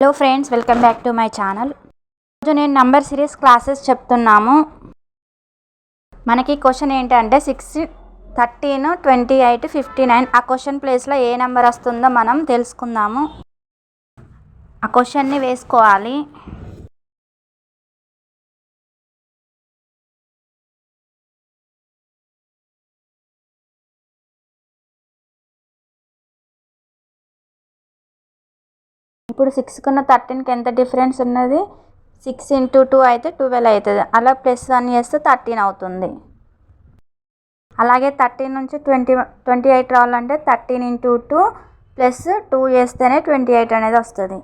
Hello friends, welcome back to my channel. ఈరోజు నేను number series classes చెప్తున్నాము. మనకి క్వశ్చన్ ఏంటంటే 6, 13, 28, 59 ఆ క్వశ్చన్ ప్లేస్లో ఏ నెంబర్ వస్తుందో మనం తెలుసుకుందాము. ఆ క్వశ్చన్ని వేసుకోవాలి. ఇప్పుడు 6కున్న 13కి ఎంత డిఫరెన్స్ ఉన్నది? 6 × 2 అయితే 12 అవుతుంది. అలా +1 చేస్తే 13 అవుతుంది. అలాగే 13 నుంచి 28 రావాలంటే 13 × 2 + 2 చేస్తేనే 28 అనేది వస్తుంది.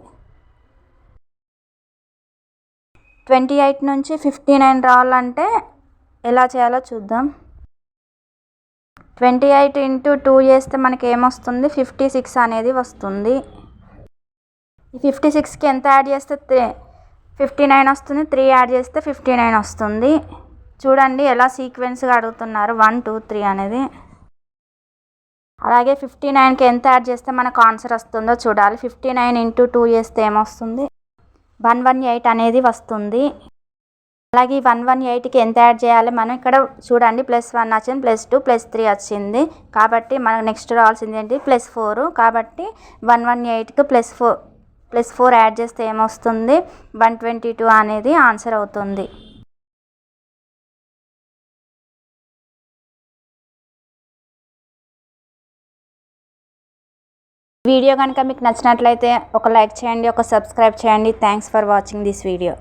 28 నుంచి 59 రావాలంటే ఎలా చేయాలో చూద్దాం. 28 × 2 చేస్తే మనకి ఏమొస్తుంది? 56 అనేది వస్తుంది. ఈ 56కి ఎంత యాడ్ చేస్తే 59 వస్తుంది. 3 యాడ్ చేస్తే 59 వస్తుంది. చూడండి ఎలా సీక్వెన్స్గా అడుగుతున్నారు, 1, 2, 3 అనేది. అలాగే 59కి ఎంత యాడ్ చేస్తే మనకు ఆన్సర్ వస్తుందో చూడాలి. 59 × 2 చేస్తే ఏమొస్తుంది? 118 అనేది వస్తుంది. అలాగే 118కి ఎంత యాడ్ చేయాలి? మనం ఇక్కడ చూడండి, +1 వచ్చింది, +2, +3 వచ్చింది. కాబట్టి మనకు నెక్స్ట్ రావాల్సింది ఏంటి? +4. కాబట్టి 118కి +4 యాడ్ చేస్తే ఏమొస్తుంది? 122 అనేది ఆన్సర్ అవుతుంది. వీడియో కనుక మీకు నచ్చినట్లయితే ఒక లైక్ చేయండి, ఒక సబ్స్క్రైబ్ చేయండి. Thanks for watching this video.